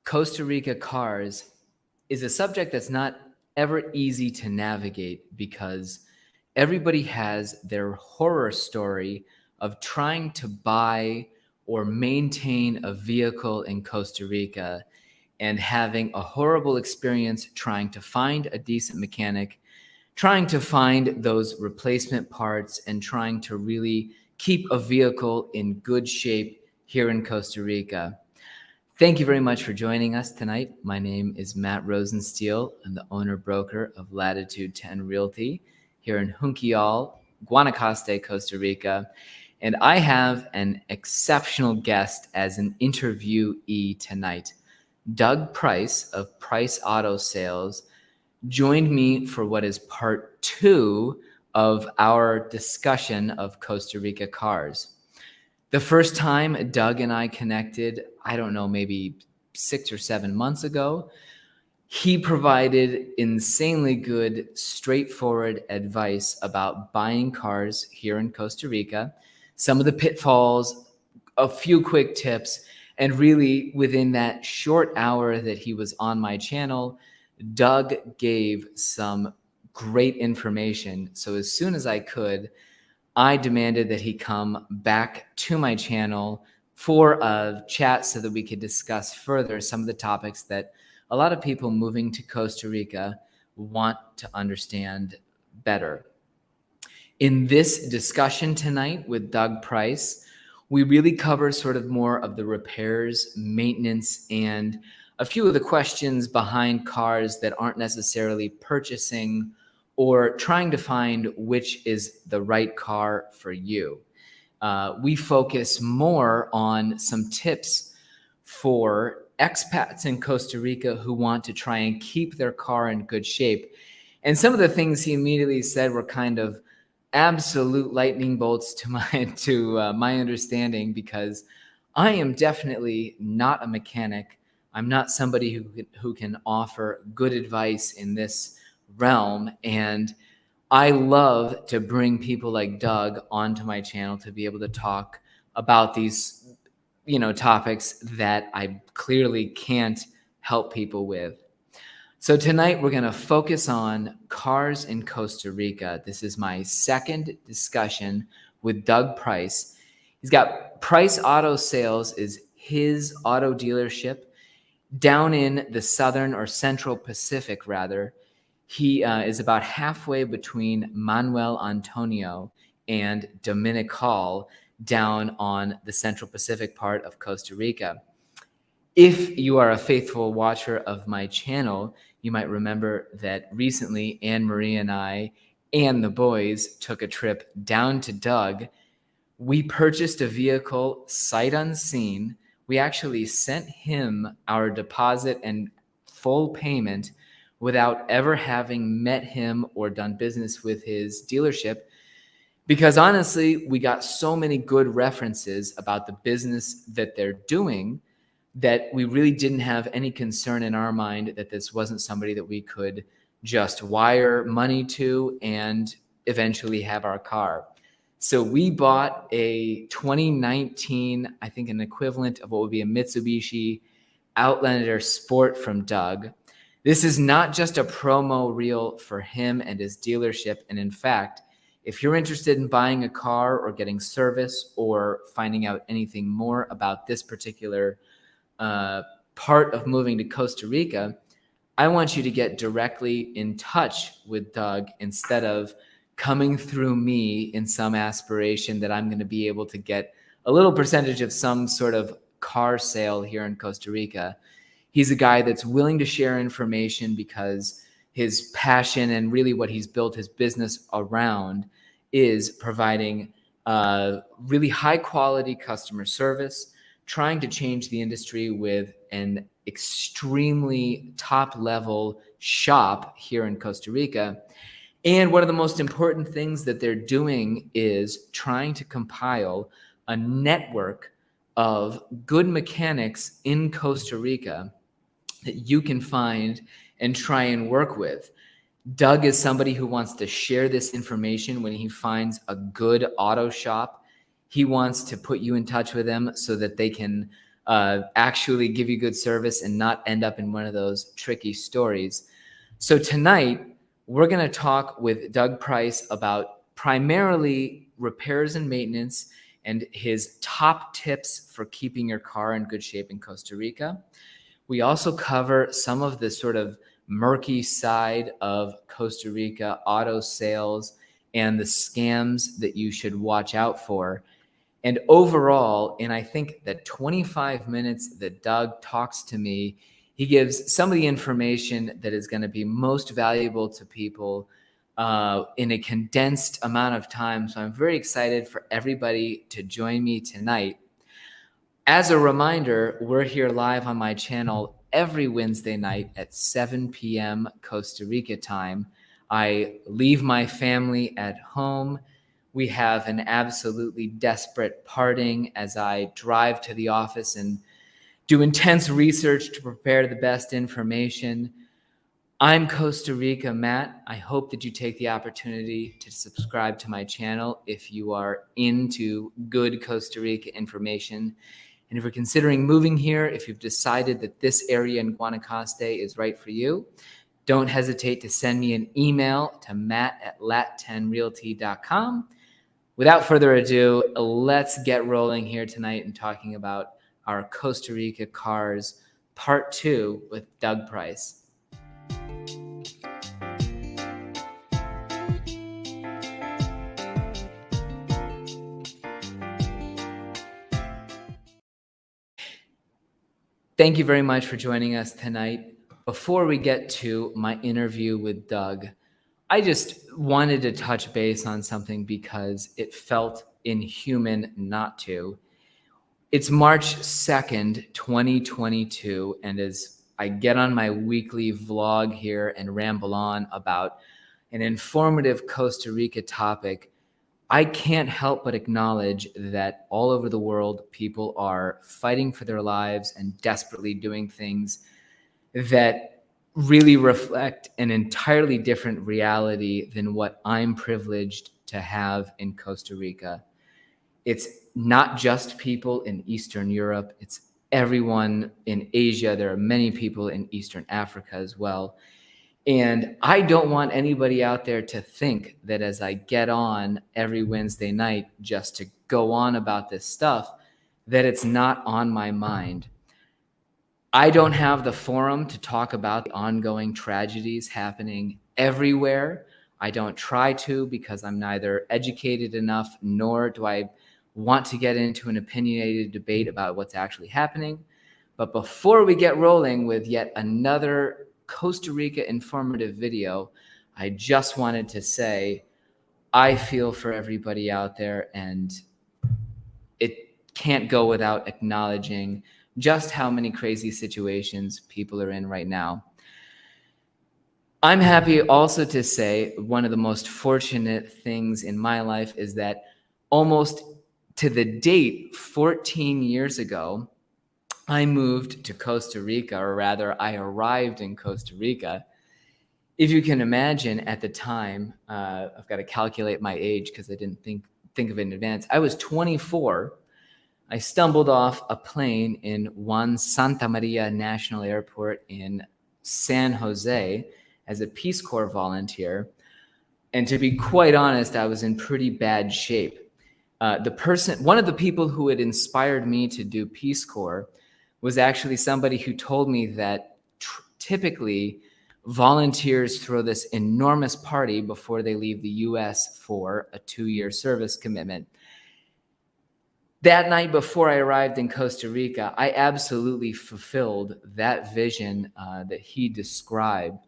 Costa Rica cars is a subject that's not ever easy to navigate because everybody has their horror story of trying to buy or maintain a vehicle in Costa Rica and having a horrible experience trying to find a decent mechanic, trying to find those replacement parts, and trying to really keep a vehicle in good shape here in Costa Rica. Thank you very much for joining us tonight. My name is Matt Rosensteel. I'm the owner-broker of Latitude 10 Realty here in Junquial, Guanacaste, Costa Rica. And I have an exceptional guest as an interviewee tonight. Doug Price of Price Auto Sales joined me for what is part 2 of our discussion of Costa Rica cars. The first time Doug and I connected, I don't know, maybe 6 or 7 months ago, he provided insanely good, straightforward advice about buying cars here in Costa Rica, some of the pitfalls, a few quick tips, and really within that short hour that he was on my channel, Doug gave some great information. So as soon as I could, I demanded that he come back to my channel for a chat so that we could discuss further some of the topics that a lot of people moving to Costa Rica want to understand better. In this discussion tonight with Doug Price, we really cover sort of more of the repairs, maintenance, and a few of the questions behind cars that aren't necessarily purchasing or trying to find which is the right car for you. We focus more on some tips for expats in Costa Rica who want to try and keep their car in good shape. And some of the things he immediately said were kind of absolute lightning bolts to my understanding, because I am definitely not a mechanic. I'm not somebody who can offer good advice in this realm, and I love to bring people like Doug onto my channel to be able to talk about these, topics that I clearly can't help people with. So tonight we're going to focus on cars in Costa Rica. This is my second discussion with Doug Price. He's got Price Auto Sales is his auto dealership down in the southern or central Pacific, rather. He is about halfway between Manuel Antonio and Dominical down on the central Pacific part of Costa Rica. If you are a faithful watcher of my channel, you might remember that recently Anne Marie and I and the boys took a trip down to Doug. We purchased a vehicle sight unseen. We actually sent him our deposit and full payment without ever having met him or done business with his dealership, because honestly, we got so many good references about the business that they're doing that we really didn't have any concern in our mind that this wasn't somebody that we could just wire money to and eventually have our car. So we bought a 2019, I think an equivalent of what would be a Mitsubishi Outlander Sport from Doug. This is not just a promo reel for him and his dealership. And in fact, if you're interested in buying a car or getting service or finding out anything more about this particular part of moving to Costa Rica, I want you to get directly in touch with Doug instead of coming through me in some aspiration that I'm going to be able to get a little percentage of some sort of car sale here in Costa Rica. He's a guy that's willing to share information because his passion and really what he's built his business around is providing really high quality customer service, trying to change the industry with an extremely top level shop here in Costa Rica. And one of the most important things that they're doing is trying to compile a network of good mechanics in Costa Rica that you can find and try and work with. Doug is somebody who wants to share this information when he finds a good auto shop. He wants to put you in touch with them so that they can actually give you good service and not end up in one of those tricky stories. So tonight, we're going to talk with Doug Price about primarily repairs and maintenance and his top tips for keeping your car in good shape in Costa Rica. We also cover some of the sort of murky side of Costa Rica auto sales and the scams that you should watch out for. And overall, in I think the 25 minutes that Doug talks to me, he gives some of the information that is going to be most valuable to people in a condensed amount of time. So I'm very excited for everybody to join me tonight. As a reminder, we're here live on my channel every Wednesday night at 7 p.m. Costa Rica time. I leave my family at home. We have an absolutely desperate parting as I drive to the office and do intense research to prepare the best information. I'm Costa Rica Matt. I hope that you take the opportunity to subscribe to my channel if you are into good Costa Rica information. And if you're considering moving here, if you've decided that this area in Guanacaste is right for you, don't hesitate to send me an email to matt@lat10realty.com. Without further ado, let's get rolling here tonight and talking about our Costa Rica cars, part 2 with Doug Price. Thank you very much for joining us tonight. Before we get to my interview with Doug, I just wanted to touch base on something because it felt inhuman not to. It's March 2nd, 2022, and as I get on my weekly vlog here and ramble on about an informative Costa Rica topic, I can't help but acknowledge that all over the world, people are fighting for their lives and desperately doing things that really reflect an entirely different reality than what I'm privileged to have in Costa Rica. It's not just people in Eastern Europe, it's everyone in Asia. There are many people in Eastern Africa as well. And I don't want anybody out there to think that as I get on every Wednesday night just to go on about this stuff, that it's not on my mind. I don't have the forum to talk about the ongoing tragedies happening everywhere. I don't try to because I'm neither educated enough nor do I want to get into an opinionated debate about what's actually happening. But before we get rolling with yet another Costa Rica informative video, I just wanted to say I feel for everybody out there, and it can't go without acknowledging just how many crazy situations people are in right now. I'm happy also to say one of the most fortunate things in my life is that almost to the date, 14 years ago, I moved to Costa Rica, or rather, I arrived in Costa Rica. If you can imagine, at the time, I've got to calculate my age because I didn't think of it in advance. I was 24. I stumbled off a plane in Juan Santa Maria National Airport in San Jose as a Peace Corps volunteer. And to be quite honest, I was in pretty bad shape. One of the people who had inspired me to do Peace Corps was actually somebody who told me that typically volunteers throw this enormous party before they leave the US for a 2-year service commitment. That night before I arrived in Costa Rica, I absolutely fulfilled that vision that he described.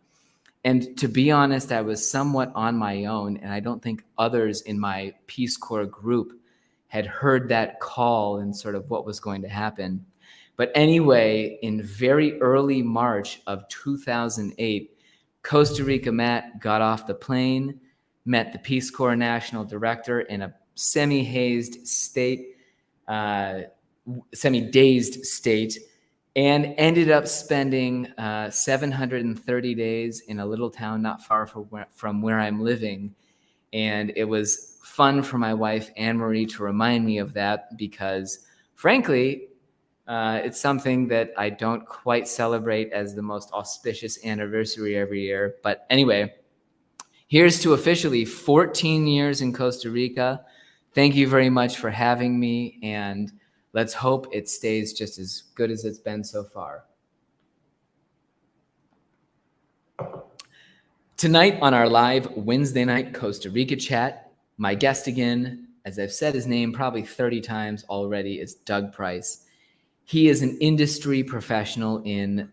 And to be honest, I was somewhat on my own, and I don't think others in my Peace Corps group had heard that call and sort of what was going to happen. But anyway, in very early March of 2008, Costa Rica Matt got off the plane, met the Peace Corps National Director in a semi-dazed state, and ended up spending 730 days in a little town not far from where I'm living. And it was fun for my wife, Anne-Marie, to remind me of that because, frankly, It's something that I don't quite celebrate as the most auspicious anniversary every year. But anyway, here's to officially 14 years in Costa Rica. Thank you very much for having me, and let's hope it stays just as good as it's been so far. Tonight on our live Wednesday night Costa Rica chat, my guest again, as I've said his name probably 30 times already, is Doug Price. He is an industry professional in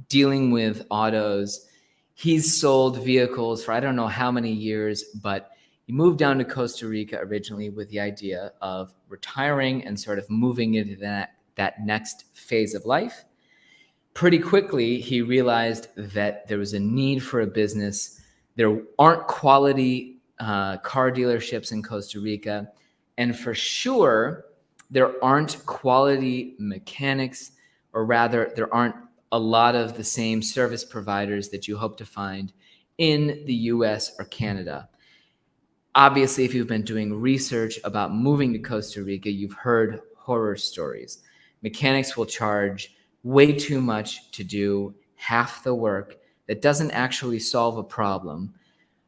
dealing with autos. He's sold vehicles for I don't know how many years, but he moved down to Costa Rica originally with the idea of retiring and sort of moving into that next phase of life. Pretty quickly, he realized that there was a need for a business. There aren't quality car dealerships in Costa Rica. And for sure, there aren't quality mechanics, or rather, there aren't a lot of the same service providers that you hope to find in the US or Canada. Obviously, if you've been doing research about moving to Costa Rica, you've heard horror stories. Mechanics will charge way too much to do half the work that doesn't actually solve a problem.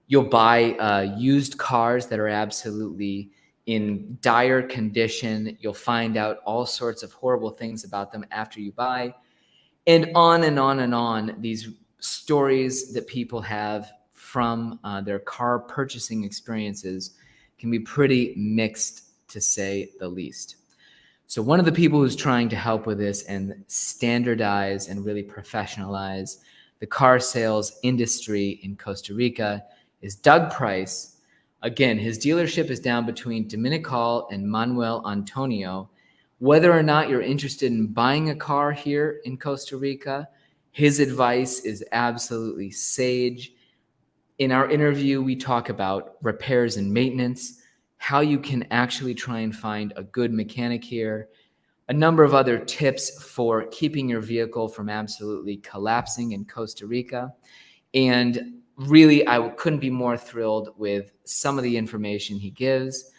You'll buy used cars that are absolutely in dire condition. You'll find out all sorts of horrible things about them after you buy. And on and on and on, these stories that people have from their car purchasing experiences can be pretty mixed, to say the least. So one of the people who's trying to help with this and standardize and really professionalize the car sales industry in Costa Rica is Doug Price. Again, his dealership is down between Dominical and Manuel Antonio. Whether or not you're interested in buying a car here in Costa Rica, his advice is absolutely sage. In our interview, we talk about repairs and maintenance, how you can actually try and find a good mechanic here, a number of other tips for keeping your vehicle from absolutely collapsing in Costa Rica. And really, I couldn't be more thrilled with some of the information he gives.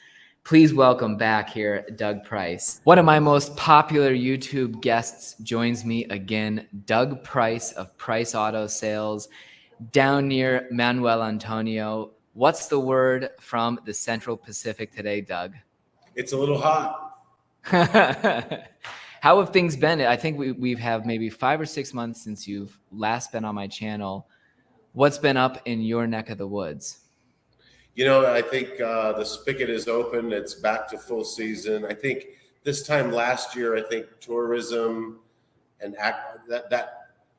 Please welcome back here, Doug Price. One of my most popular YouTube guests joins me again, Doug Price of Price Auto Sales, down near Manuel Antonio. What's the word from the Central Pacific today, Doug? It's a little hot. How have things been? I think we've have maybe 5 or 6 months since you've last been on my channel. What's been up in your neck of the woods? You know, I think the spigot is open. It's back to full season. I think this time last year, I think tourism and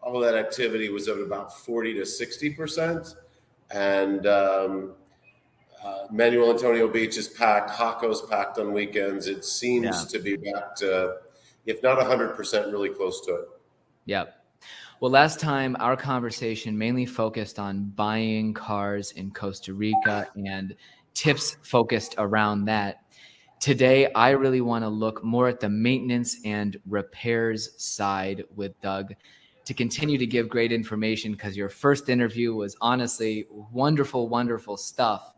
all that activity was at about 40 to 60%. And Manuel Antonio Beach is packed. Jaco's packed on weekends. It seems to be back to, if not 100%, really close to it. Yep. Well, last time our conversation mainly focused on buying cars in Costa Rica and tips focused around that. Today, I really want to look more at the maintenance and repairs side with Doug to continue to give great information, because your first interview was honestly wonderful, wonderful stuff.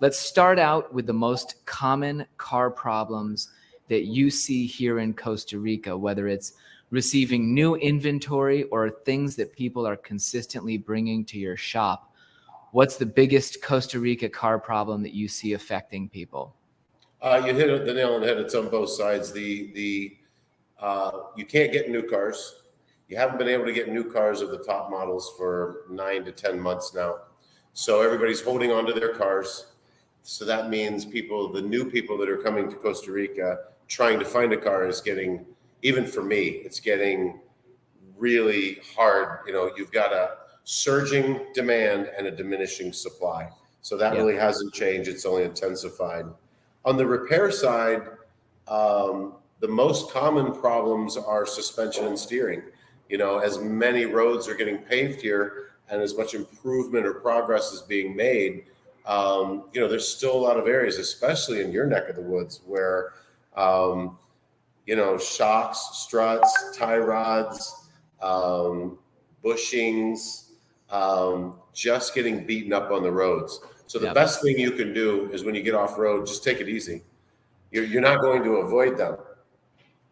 Let's start out with the most common car problems that you see here in Costa Rica, whether it's receiving new inventory or things that people are consistently bringing to your shop. What's the biggest Costa Rica car problem that you see affecting people? You hit the nail on the head. It's on both sides. You can't get new cars. You haven't been able to get new cars of the top models for 9 to 10 months now. So everybody's holding on to their cars. So that means the new people that are coming to Costa Rica trying to find a car is getting, even for me, it's getting really hard. You know, you've got a surging demand and a diminishing supply. So that really hasn't changed. It's only intensified. On the repair side, the most common problems are suspension and steering. You know, as many roads are getting paved here and as much improvement or progress is being made, you know, there's still a lot of areas, especially in your neck of the woods, where, you know, shocks, struts, tie rods, bushings, just getting beaten up on the roads. So the best thing you can do is when you get off road, just take it easy. You're not going to avoid them.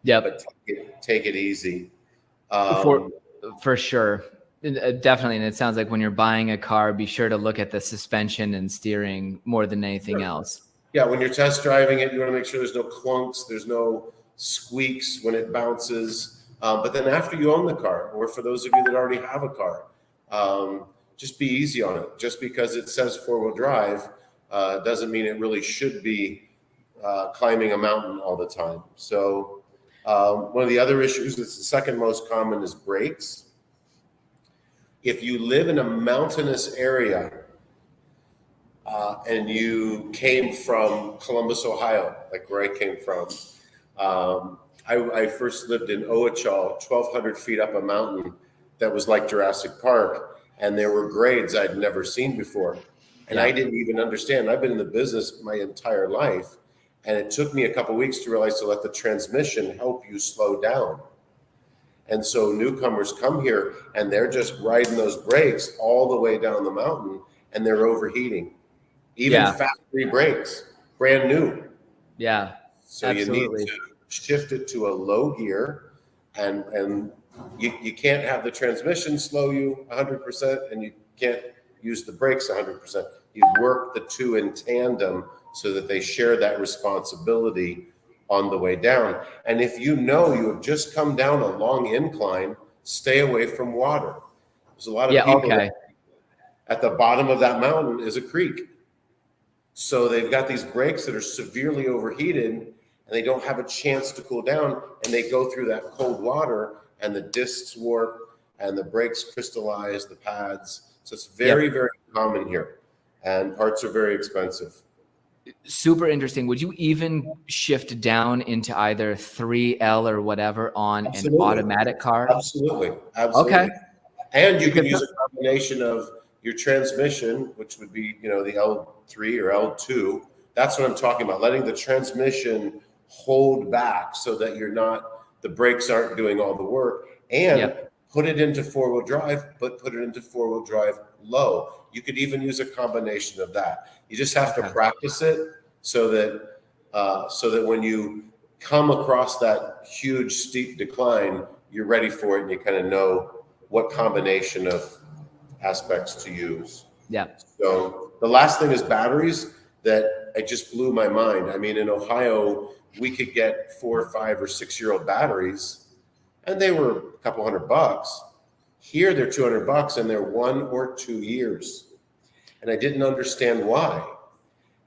Yep. but take it easy. For Um, for sure. Definitely. And it sounds like when you're buying a car, be sure to look at the suspension and steering more than anything else. yeah, when you're test driving it, you want to make sure there's no clunks, there's no squeaks when it bounces. But then after you own the car, or for those of you that already have a car, just be easy on it. Just because it says four-wheel drive doesn't mean it really should be climbing a mountain all the time. So one of the other issues that's the second most common is brakes. If you live in a mountainous area and you came from Columbus, Ohio, like where I came from, I first lived in Oachal, 1,200 feet up a mountain that was like Jurassic Park, and there were grades I'd never seen before. And I didn't even understand. I've been in the business my entire life, and it took me a couple of weeks to realize to let the transmission help you slow down. And so newcomers come here and they're just riding those brakes all the way down the mountain, and they're overheating. Even factory brakes, brand new. Yeah. So Absolutely. you need to shift it to a low gear, and you can't have the transmission slow you 100%, and you can't use the brakes 100%. You work the two in tandem so that they share that responsibility on the way down. And if you know you have just come down a long incline, stay away from water. There's a lot of people at the bottom of that mountain is a creek. So they've got these brakes that are severely overheated, and they don't have a chance to cool down, and they go through that cold water, and the discs warp, and the brakes crystallize, the pads. So it's very, very common here, and parts are very expensive. Super interesting. Would you even shift down into either 3L or whatever on an automatic car? Absolutely. Okay. And you can use a combination of your transmission, which would be, the L3 or L2. That's what I'm talking about, letting the transmission hold back so that the brakes aren't doing all the work, and put it into four-wheel drive, but put it into four-wheel drive low. You could even use a combination of that. You just have to practice it so that when you come across that huge steep decline, you're ready for it and you kind of know what combination of aspects to use. Yeah. So the last thing is batteries that it just blew my mind. I mean, in Ohio, we could get 4 or 5 or 6-year-old batteries, and they were a couple $100. Here, they're $200, and they're 1 or 2 years. And I didn't understand why.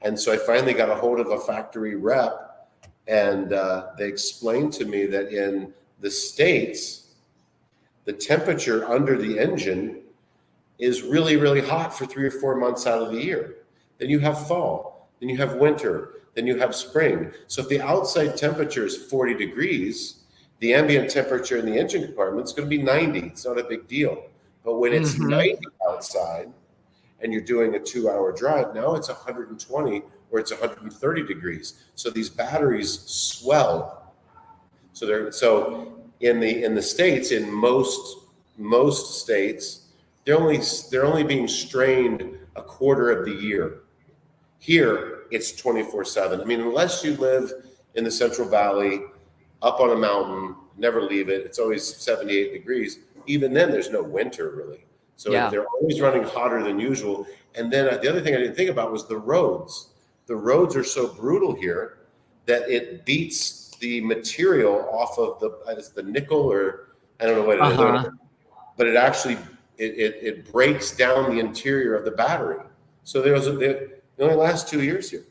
And so I finally got a hold of a factory rep, and they explained to me that in the States, the temperature under the engine is really, really hot for 3 or 4 months out of the year. Then you have fall, then you have winter, then you have spring. So if the outside temperature is 40 degrees, the ambient temperature in the engine compartment is going to be 90. It's not a big deal. But when it's 90 outside and you're doing a 2-hour drive, now it's 120 or it's 130 degrees. So these batteries swell. So in the States, in most states, they're only being strained a quarter of the year. Here, it's 24/7. I mean, unless you live in the Central Valley, up on a mountain, never leave it. It's always 78 degrees. Even then, there's no winter really. So they're always running hotter than usual. And then the other thing I didn't think about was the roads. The roads are so brutal here that it beats the material off of the nickel, or I don't know what it is, but it actually it breaks down the interior of the battery. So they only last 2 years here.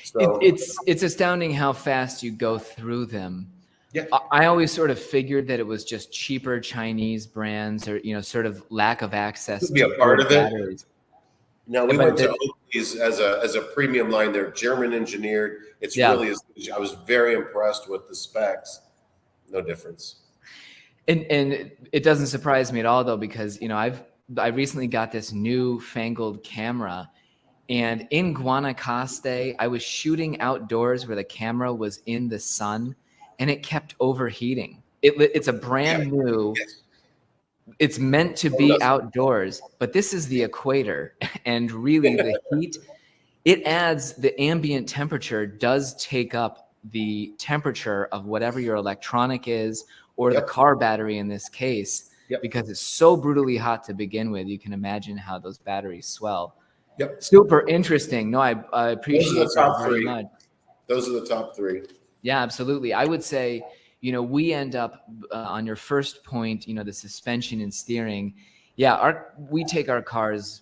So it's astounding how fast you go through them. Yeah. I always sort of figured that it was just cheaper Chinese brands, or sort of lack of access to a part of batteries. It. No, we went to Oakley's as a premium line. They're German engineered. It's really, I was very impressed with the specs. No difference. And it doesn't surprise me at all though, because I recently got this new fangled camera, and in Guanacaste, I was shooting outdoors where the camera was in the sun, and it kept overheating. It's a brand new. It's meant to be outdoors, but this is the equator, and really the heat, it adds, the ambient temperature does take up the temperature of whatever your electronic is, or the Yep. car battery in this case, Yep. because it's so brutally hot to begin with. You can imagine how those batteries swell. Yep. Super interesting. No, I Those are appreciate the that top very three. much. Those are the top three. Yeah, absolutely. I would say, we end up on your first point, the suspension and steering. Yeah, we take our cars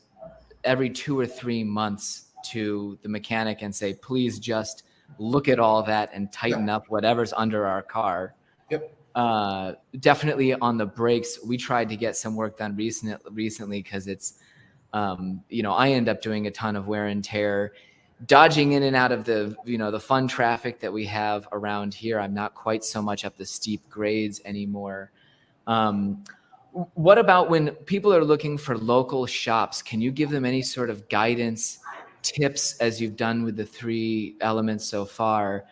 every 2 or 3 months to the mechanic and say, please just look at all that and tighten up whatever's under our car. Yep. Definitely on the brakes. We tried to get some work done recently because it's, I end up doing a ton of wear and tear, dodging in and out of the fun traffic that we have around here. I'm not quite so much up the steep grades anymore. What about when people are looking for local shops? Can you give them any sort of guidance, tips, as you've done with the 3 elements so far?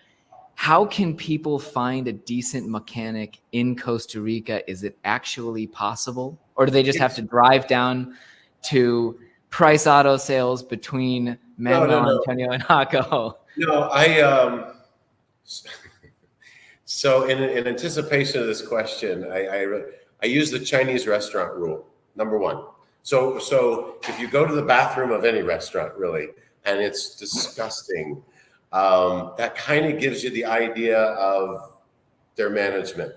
How can people find a decent mechanic in Costa Rica? Is it actually possible? Or do they just have to drive down to Price Auto Sales between Manuel Antonio and Jaco? No, so in anticipation of this question, I use the Chinese restaurant rule, number 1. So if you go to the bathroom of any restaurant, really, and it's disgusting, that kind of gives you the idea of their management.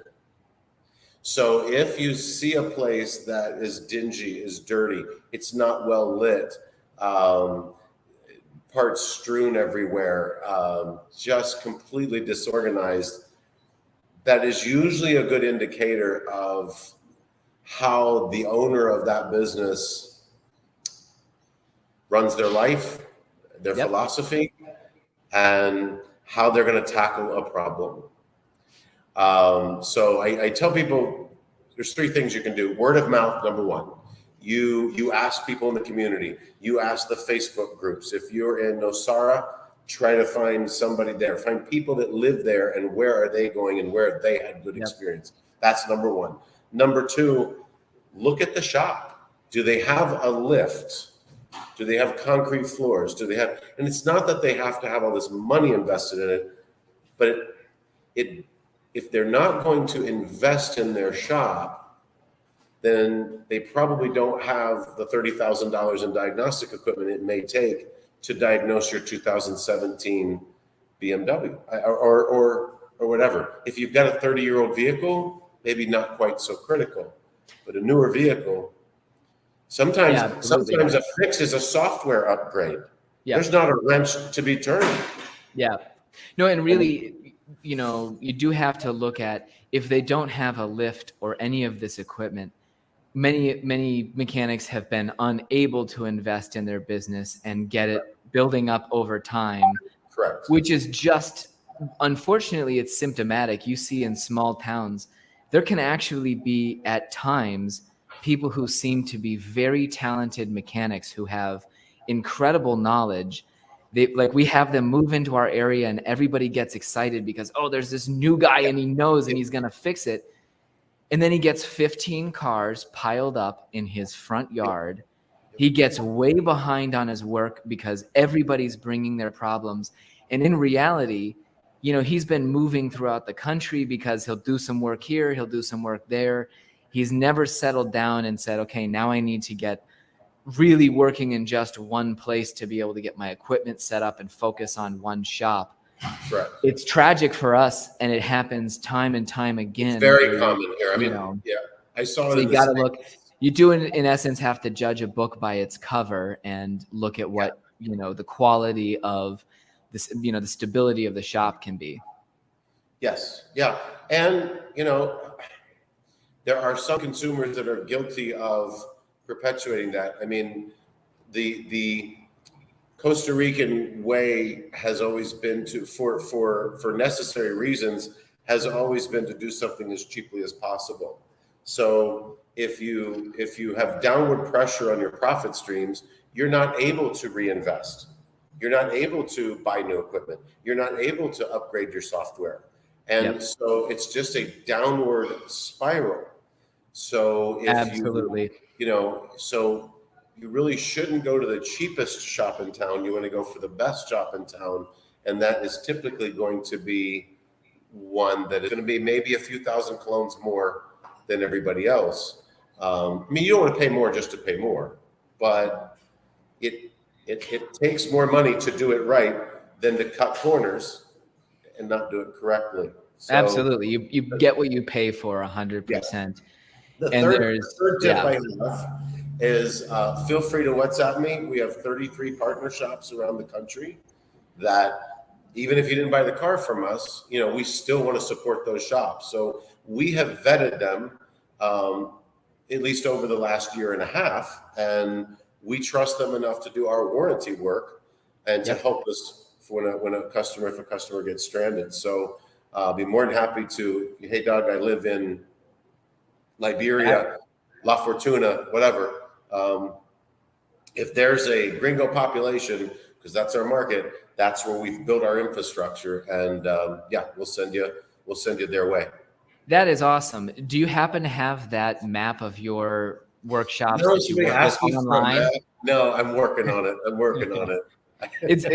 So if you see a place that is dingy, is dirty, it's not well lit, parts strewn everywhere, just completely disorganized, that is usually a good indicator of how the owner of that business runs their life, their philosophy, and how they're going to tackle a problem. So I tell people there's 3 things you can do. Word of mouth, number 1. You ask people in the community. You ask the Facebook groups. If you're in Nosara, try to find somebody there. Find people that live there and where are they going and where they had good experience. That's number 1. Number 2, look at the shop. Do they have a lift? Do they have concrete floors? Do they have? And it's not that they have to have all this money invested in it, but if they're not going to invest in their shop, then they probably don't have the $30,000 in diagnostic equipment it may take to diagnose your 2017 BMW or whatever. If you've got a 30-year-old vehicle, maybe not quite so critical, but a newer vehicle, sometimes a fix is a software upgrade. There's not a wrench to be turned. Yeah. No, and really, you do have to look at, if they don't have a lift or any of this equipment, many mechanics have been unable to invest in their business and get it building up over time. Correct. Which is just, unfortunately, it's symptomatic. You see in small towns, there can actually be at times people who seem to be very talented mechanics who have incredible knowledge. We have them move into our area and everybody gets excited because, there's this new guy and he knows and he's going to fix it. And then he gets 15 cars piled up in his front yard. He gets way behind on his work because everybody's bringing their problems. And in reality, he's been moving throughout the country because he'll do some work here, he'll do some work there. He's never settled down and said, okay, now I need to get really working in just one place to be able to get my equipment set up and focus on one shop. Right. It's tragic for us, and it happens time and time again. It's very common here. I mean, I saw it. So you got to look. You do, in essence, have to judge a book by its cover and look at what the quality of this, the stability of the shop can be. Yes. Yeah. And there are some consumers that are guilty of perpetuating that. I mean, the Costa Rican way has always been for necessary reasons, has always been to do something as cheaply as possible. So if you have downward pressure on your profit streams, you're not able to reinvest. You're not able to buy new equipment. You're not able to upgrade your software. And so it's just a downward spiral. So if so you really shouldn't go to the cheapest shop in town. You want to go for the best shop in town and that is typically going to be one that is going to be maybe a few thousand clones more than everybody else. I mean, you don't want to pay more just to pay more, but it takes more money to do it right than to cut corners and not do it correctly. So, Absolutely. You get what you pay for 100%. The And third tip I have is feel free to WhatsApp me. We have 33 partner shops around the country that even if you didn't buy the car from us, you know, we still want to support those shops. So we have vetted them at least over the last year and a half, and we trust them enough to do our warranty work and to help us when a customer gets stranded. So I'll be more than happy to. Hey, Doug, I live in Liberia, La Fortuna, whatever. If there's a gringo population, because that's our market, that's where we've built our infrastructure, and we'll send you their way. That is awesome. Do you happen to have that map of your workshops that you work with online? No, I'm working on it. It's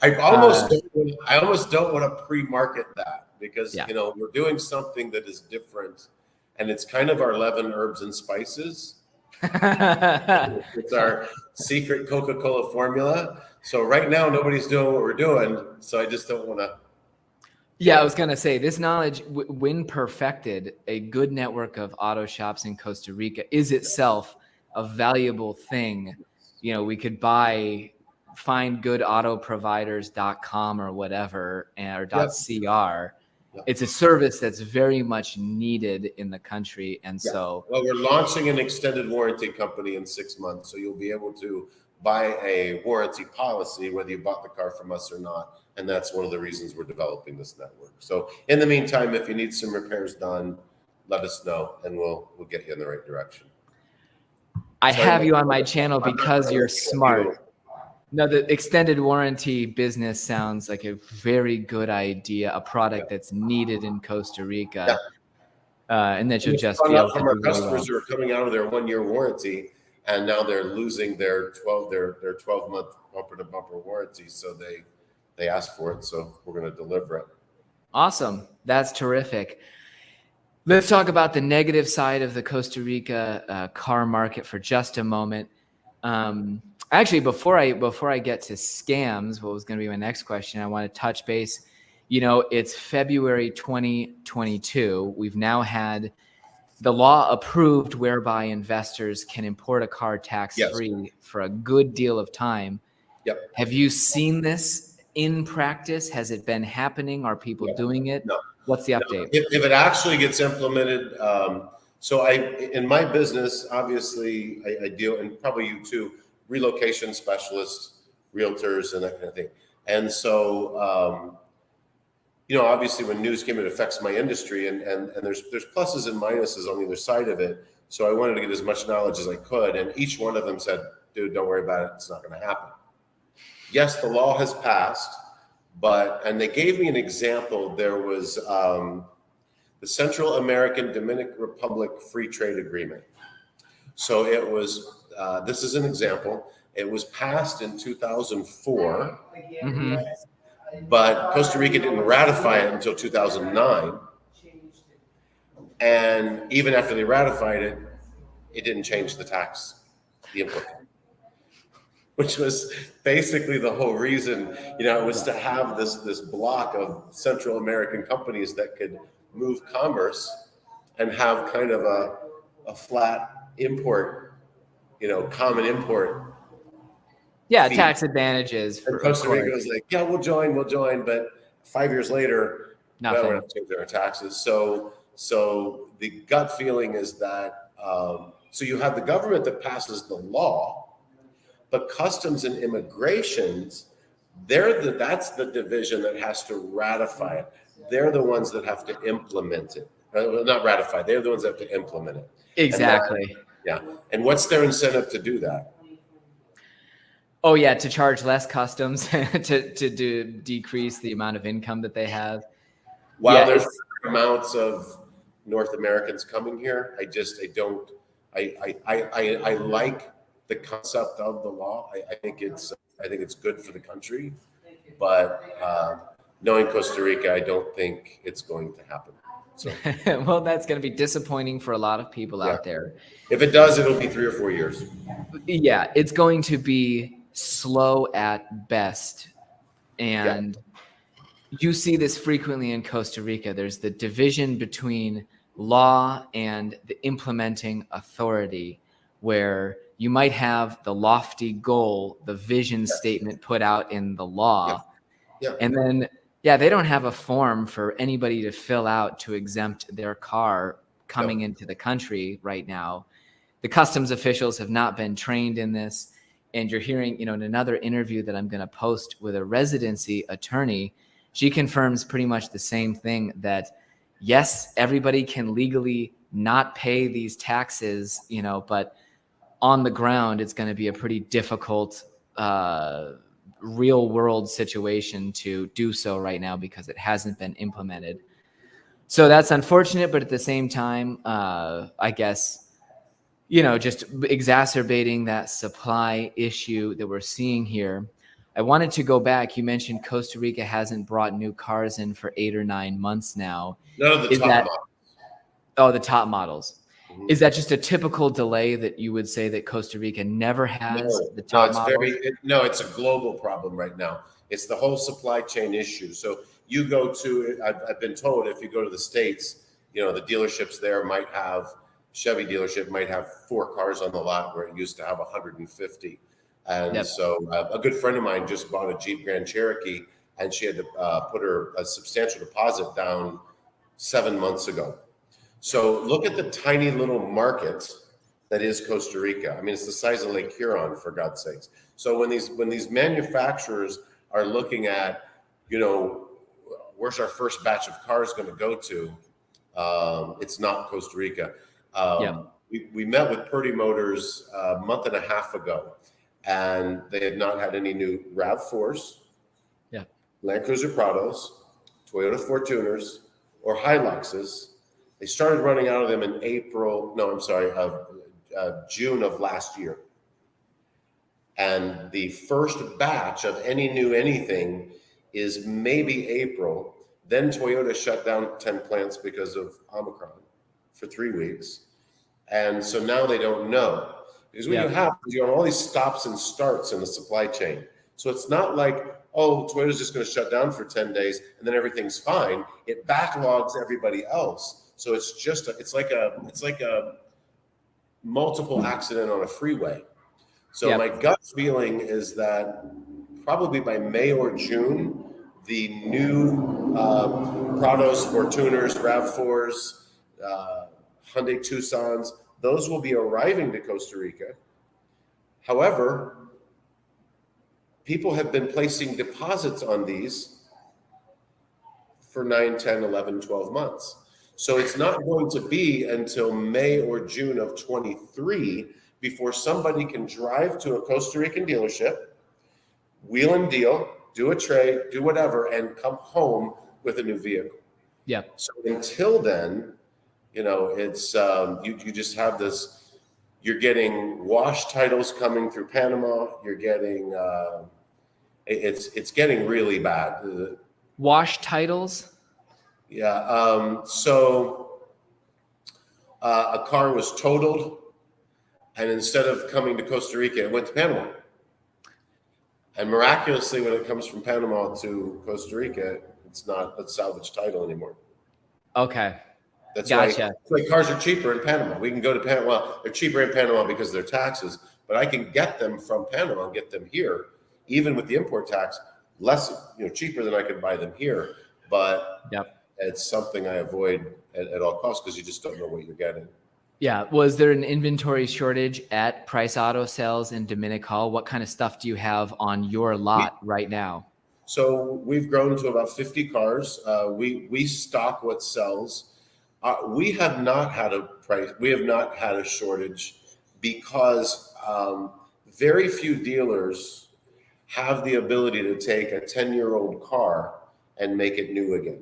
I almost don't want to pre-market that because you know, we're doing something that is different, and it's kind of our 11 herbs and spices. It's our secret Coca-Cola formula. So right now nobody's doing what we're doing, so I just don't want to. Yeah, I was going to say this knowledge, when perfected, a good network of auto shops in Costa Rica is itself a valuable thing. You know, we could find goodautoproviders.com or whatever, or .cr. It's a service that's very much needed in the country. And so, well, we're launching an extended warranty company in 6 months. So you'll be able to buy a warranty policy, whether you bought the car from us or not. And that's one of the reasons we're developing this network. So in the meantime, if you need some repairs done, let us know and we'll get you in the right direction. I have you on my channel because you're smart. No, the extended warranty business sounds like a very good idea, a product that's needed in Costa Rica. And that you'll just be able to from our customers who are coming out of their 1-year warranty, and now they're losing their 12-month bumper-to-bumper warranty. So they asked for it, so we're going to deliver it. Awesome. That's terrific. Let's talk about the negative side of the Costa Rica car market for just a moment. Actually, before I get to scams, what was going to be my next question, I want to touch base. You know, it's February 2022. We've now had the law approved whereby investors can import a car tax-free for a good deal of time. Yep. Have you seen this in practice? Has it been happening? Are people doing it? No. What's the update? If it actually gets implemented, so in my business, obviously I deal, and probably you too, relocation specialists, realtors, and that kind of thing. And so, you know, obviously when news came, it affects my industry, and there's pluses and minuses on either side of it. So I wanted to get as much knowledge as I could. And each one of them said, dude, don't worry about it. It's not going to happen. Yes, the law has passed, and they gave me an example. There was the Central American Dominican Republic Free Trade Agreement. So it was, this is an example. It was passed in 2004, but Costa Rica didn't ratify it until 2009. And even after they ratified it, it didn't change the tax, the input, which was basically the whole reason. You know, it was to have this block of Central American companies that could move commerce and have kind of a flat import, you know, common import. Yeah, fee. Tax advantages. And Costa Rica was like, yeah, we'll join. But 5 years later, nothing. We're going to change our taxes. So the gut feeling is that, so you have the government that passes the law, but customs and immigrations, that's the division that has to ratify it. They're the ones that have to implement it. Not ratify, they're the ones that have to implement it. Exactly. And what's their incentive to do that? Oh yeah, to charge less customs, to decrease the amount of income that they have. While there's amounts of North Americans coming here, I like the concept of the law. I think it's good for the country, but knowing Costa Rica, I don't think it's going to happen. So Well, that's going to be disappointing for a lot of people yeah, out there. if it does, it'll be 3 or 4 years. Yeah, it's going to be slow at best. And you see this frequently in Costa Rica. There's the division between law and the implementing authority, where you might have the lofty goal, the vision statement put out in the law. Yeah. And then, they don't have a form for anybody to fill out to exempt their car coming into the country right now. The customs officials have not been trained in this. And you're hearing, in another interview that I'm going to post with a residency attorney, she confirms pretty much the same thing, that yes, everybody can legally not pay these taxes, but on the ground, it's going to be a pretty difficult real world situation to do so right now because it hasn't been implemented. So that's unfortunate, but at the same time, I guess, just exacerbating that supply issue that we're seeing here. I wanted to go back. You mentioned Costa Rica hasn't brought new cars in for 8 or 9 months now. None of the top models. Oh, the top models. Mm-hmm. Is that just a typical delay that you would say that Costa Rica never has the top models? It's a global problem right now. It's the whole supply chain issue. So you go to, I've been told, if you go to the States, the dealerships there might have, Chevy dealership might have 4 cars on the lot where it used to have 150. And so a good friend of mine just bought a Jeep Grand Cherokee, and she had to put a substantial deposit down 7 months ago. So look at the tiny little market that is Costa Rica. I mean, it's the size of Lake Huron, for God's sakes. So when these manufacturers are looking at, where's our first batch of cars going to go to, it's not Costa Rica. We met with Purdy Motors a month and a half ago, and they had not had any new RAV4s, Land Cruiser Prados, Toyota Fortuners, or Hiluxes. They started running out of them in June of last year. And the first batch of any new anything is maybe April. Then Toyota shut down 10 plants because of Omicron for 3 weeks. And so now they don't know. Because what you have all these stops and starts in the supply chain. So it's not like, Toyota's just going to shut down for 10 days and then everything's fine. It backlogs everybody else. So it's like a multiple accident on a freeway. So my gut feeling is that probably by May or June, the new Prados, Fortuners, RAV4s, Hyundai Tucsons, those will be arriving to Costa Rica. However, people have been placing deposits on these for 9, 10, 11, 12 months. So it's not going to be until May or June of 23 before somebody can drive to a Costa Rican dealership, wheel and deal, do a trade, do whatever, and come home with a new vehicle. Yeah. So until then, it's you just have this. You're getting wash titles coming through Panama. You're getting it's getting really bad. Wash titles. Yeah. So a car was totaled, and instead of coming to Costa Rica, it went to Panama. And miraculously, when it comes from Panama to Costa Rica, it's not a salvage title anymore. Okay. That's why cars are cheaper in Panama. We can go to Panama. Well, they're cheaper in Panama because of their taxes, but I can get them from Panama and get them here, even with the import tax, less, cheaper than I could buy them here. But it's something I avoid at all costs because you just don't know what you're getting. Yeah. Was there an inventory shortage at Price Auto Sales in Dominical? What kind of stuff do you have on your lot right now? So we've grown to about 50 cars. We stock what sells. We have not had a shortage because very few dealers have the ability to take a 10-year-old car and make it new again.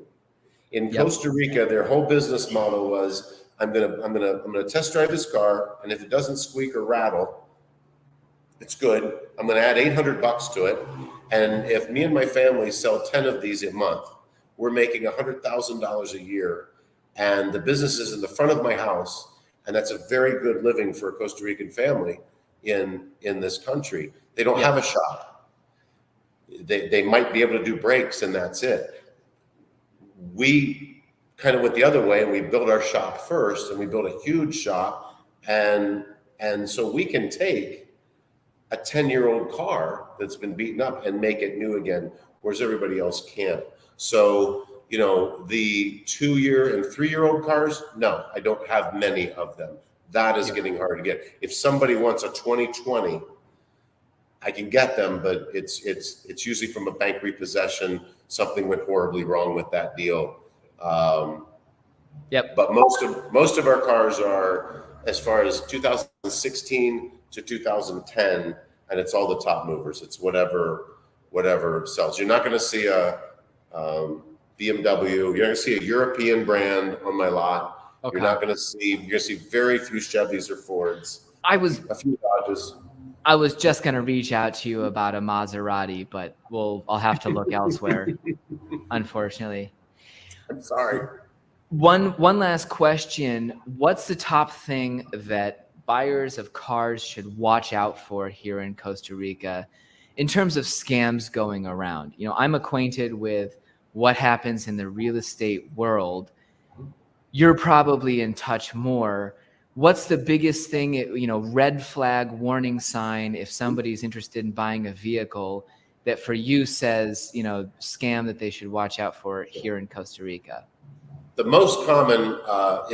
In Costa Rica, their whole business model was, I'm gonna test drive this car, and if it doesn't squeak or rattle, it's good. I'm gonna add $800 to it, And if me and my family sell 10 of these a month, we're making $100,000 a year. And the business is in the front of my house. And that's a very good living for a Costa Rican family in this country. They don't have a shop. They might be able to do breaks and that's it. We kind of went the other way and we built our shop first, and we built a huge shop. And so we can take a 10-year-old car that's been beaten up and make it new again, whereas everybody else can't. So, you know, the 2-year and 3-year-old cars, no, I don't have many of them. That is getting hard to get. If somebody wants a 2020, I can get them, but it's usually from a bank repossession. Something went horribly wrong with that deal. But most of our cars are, as far as 2016 to 2010, and it's all the top movers. It's whatever sells. You're not going to see a BMW. You're going to see a European brand on my lot. Okay. You're going to see very few Chevys or Fords. A few Dodges. I was just going to reach out to you about a Maserati, but I'll have to look elsewhere, unfortunately. I'm sorry. One last question. What's the top thing that buyers of cars should watch out for here in Costa Rica in terms of scams going around? You know, I'm acquainted with what happens in the real estate world. You're probably in touch more. What's the biggest thing, you know, red flag warning sign if somebody's interested in buying a vehicle that for you says, you know, scam that they should watch out for here in Costa Rica? The most common are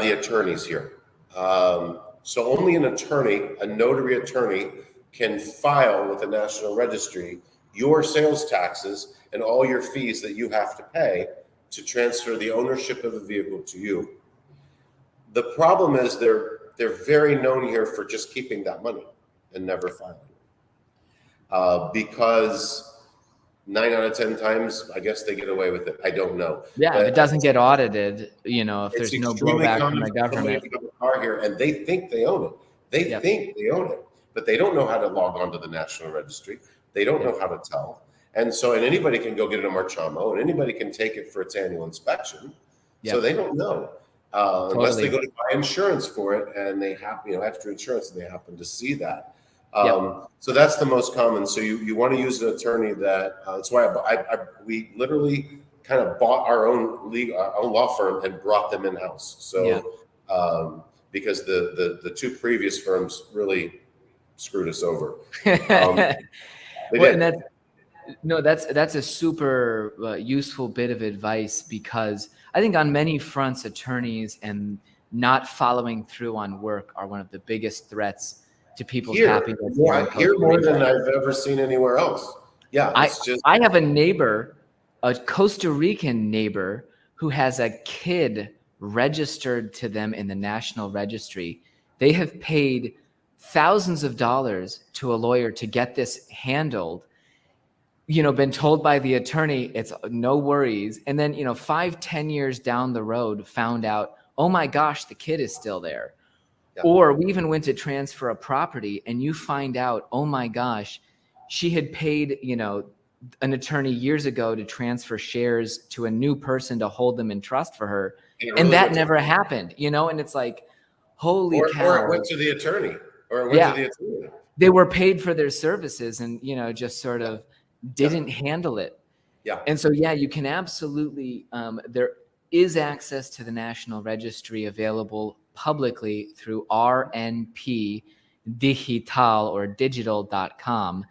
the attorneys here. So only an attorney, a notary attorney, can file with the National Registry your sales taxes and all your fees that you have to pay to transfer the ownership of a vehicle to you. The problem is they're very known here for just keeping that money and never filing. Because 9 out of 10 times, I guess they get away with it. I don't know. Yeah, but if it doesn't get audited, you know, if there's no blowback from the government. Have a car here and they think they own it. They think they own it, but they don't know how to log on to the National Registry. They don't know how to tell. And anybody can go get it a marchamo, and anybody can take it for its annual inspection. So they don't know. Unless they go to buy insurance for it and they have, you know, extra insurance and they happen to see that. So that's the most common. So you want to use an attorney that's why we literally kind of bought our own law firm and brought them in house. So because the two previous firms really screwed us over. That's a super useful bit of advice, because I think on many fronts, attorneys and not following through on work are one of the biggest threats to people's happiness. Here more than I've ever seen anywhere else. Yeah, I have a neighbor, a Costa Rican neighbor, who has a kid registered to them in the National Registry. They have paid thousands of dollars to a lawyer to get this handled. You know, been told by the attorney, it's no worries. And then, you know, 5-10 years down the road, found out, oh my gosh, the kid is still there. Yeah. Or we even went to transfer a property and you find out, oh my gosh, she had paid, you know, an attorney years ago to transfer shares to a new person to hold them in trust for her. And that never happened, you know, and it's like, holy cow. Or it went to the attorney. Or it went to the attorney. They were paid for their services and, you know, just sort of didn't handle it. Yeah. And so, you can absolutely, there is access to the National Registry available publicly through RNP Digital or digital.com.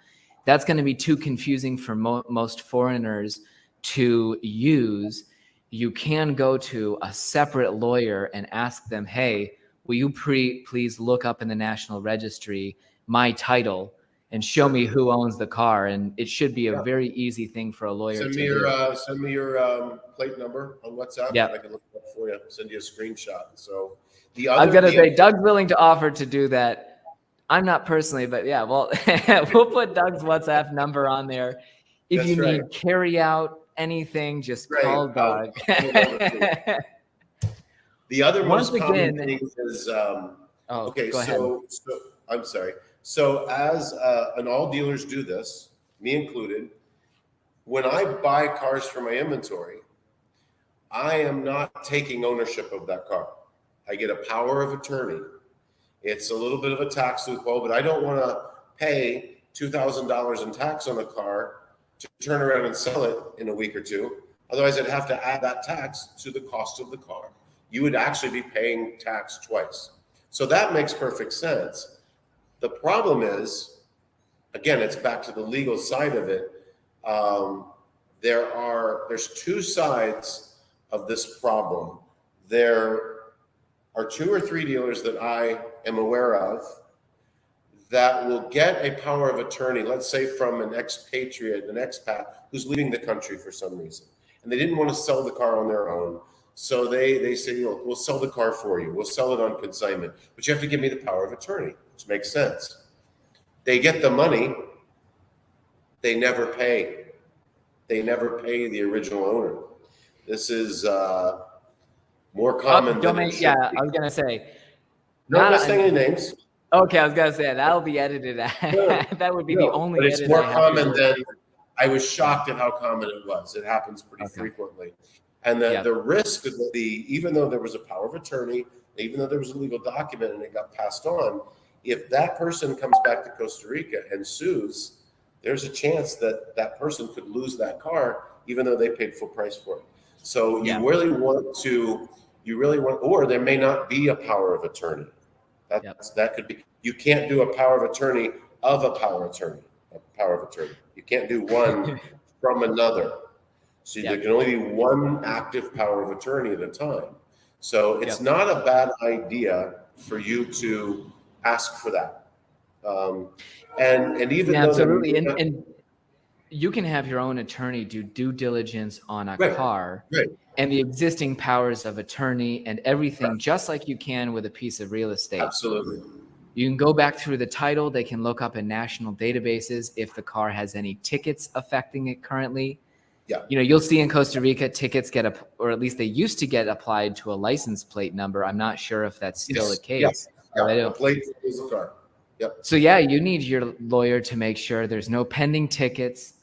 That's going to be too confusing for most foreigners to use. You can go to a separate lawyer and ask them, hey, will you please look up in the National Registry my title and show me who owns the car? And it should be a very easy thing for a lawyer to do. Send me your plate number on WhatsApp. Yeah. I can look it up for you. Send you a screenshot. So I've got to say, Doug's willing to offer to do that. I'm not personally, but well, we'll put Doug's WhatsApp number on there. If you need carry out anything, just call Doug. The other most common thing is go ahead. So I'm sorry. So and all dealers do this, me included, when I buy cars for my inventory, I am not taking ownership of that car. I get a power of attorney. It's a little bit of a tax loophole, but I don't want to pay $2,000 in tax on a car to turn around and sell it in a week or two. Otherwise, I'd have to add that tax to the cost of the car. You would actually be paying tax twice. So that makes perfect sense. The problem is, again, it's back to the legal side of it. There's two sides of this problem. There are 2 or 3 dealers that I am aware of that will get a power of attorney, let's say from an expatriate, an expat who's leaving the country for some reason, and they didn't want to sell the car on their own. So they say, look, we'll sell the car for you. We'll sell it on consignment, but you have to give me the power of attorney, which makes sense. They get the money. They never pay. They never pay the original owner. This is more common than it should be. I was gonna say. No listing any names. Okay, I was gonna say that'll be edited. That would be the only. But it's more common than I was shocked at how common it was. It happens pretty frequently, and the risk of even though there was a power of attorney, even though there was a legal document and it got passed on, if that person comes back to Costa Rica and sues, there's a chance that that person could lose that car, even though they paid full price for it. So you really want, or there may not be a power of attorney. That could be, you can't do a power of attorney of a power of attorney. You can't do one from another. So there can only be one active power of attorney at a time. So it's not a bad idea for you to ask for that. And even though absolutely, and you can have your own attorney do due diligence on a car and the existing powers of attorney and everything, just like you can with a piece of real estate. Absolutely. You can go back through the title. They can look up in national databases if the car has any tickets affecting it currently. You know, you'll see in Costa Rica tickets or at least they used to get applied to a license plate number. I'm not sure if that's still the case. A plate is a car. So you need your lawyer to make sure there's no pending tickets.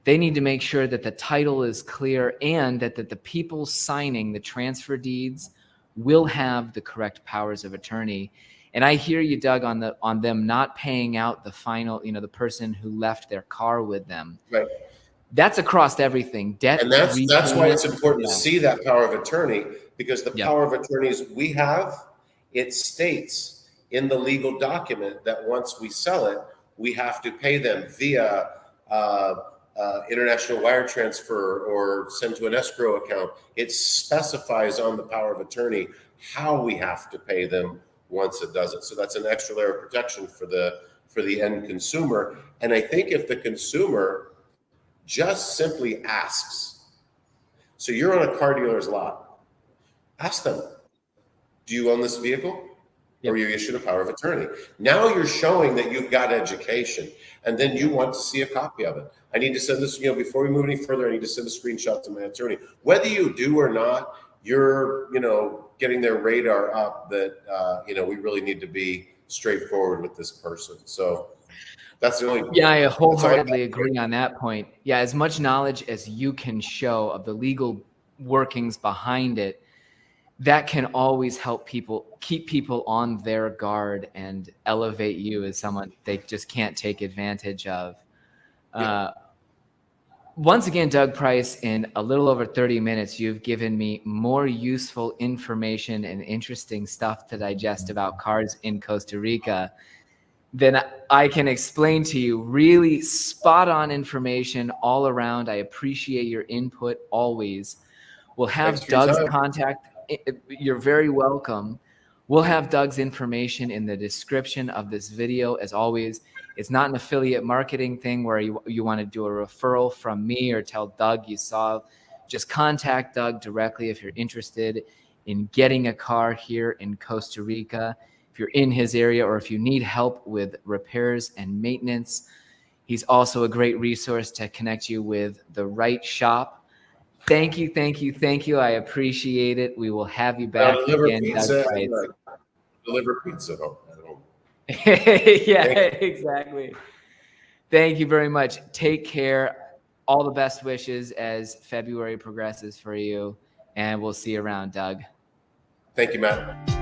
They need to make sure that the title is clear and that the people signing the transfer deeds will have the correct powers of attorney. And I hear you, Doug, on them not paying out the final, the person who left their car with them. Right. That's across everything. Debt. And that's why it's important to see that power of attorney, because the power of attorneys we have, it states in the legal document that once we sell it, we have to pay them via international wire transfer or send to an escrow account. It specifies on the power of attorney how we have to pay them once it does it. So that's an extra layer of protection for the end consumer. And I think if the consumer just simply asks, so you're on a car dealer's lot, ask them, do you own this vehicle? Or you issued a power of attorney. Now you're showing that you've got education, and then you want to see a copy of it. I need to send this, before we move any further, I need to send a screenshot to my attorney. Whether you do or not, you're, getting their radar up that, we really need to be straightforward with this person. So that's the only. Yeah, I wholeheartedly agree on that point. Yeah, as much knowledge as you can show of the legal workings behind it, that can always help keep people on their guard and elevate you as someone they just can't take advantage of. Once again, Doug Price, in a little over 30 minutes, you've given me more useful information and interesting stuff to digest about cars in Costa Rica than I can explain to you. Really spot on information all around. I appreciate your input always. We'll have Doug's contact. You're very welcome. We'll have Doug's information in the description of this video. As always, it's not an affiliate marketing thing where you want to do a referral from me or tell Doug you saw. Just contact Doug directly if you're interested in getting a car here in Costa Rica. If you're in his area or if you need help with repairs and maintenance, he's also a great resource to connect you with the right shop. Thank you. I appreciate it. We will have you back again. Deliver pizza at home. Yeah, exactly. Thank you very much. Take care. All the best wishes as February progresses for you. And we'll see you around, Doug. Thank you, Matt.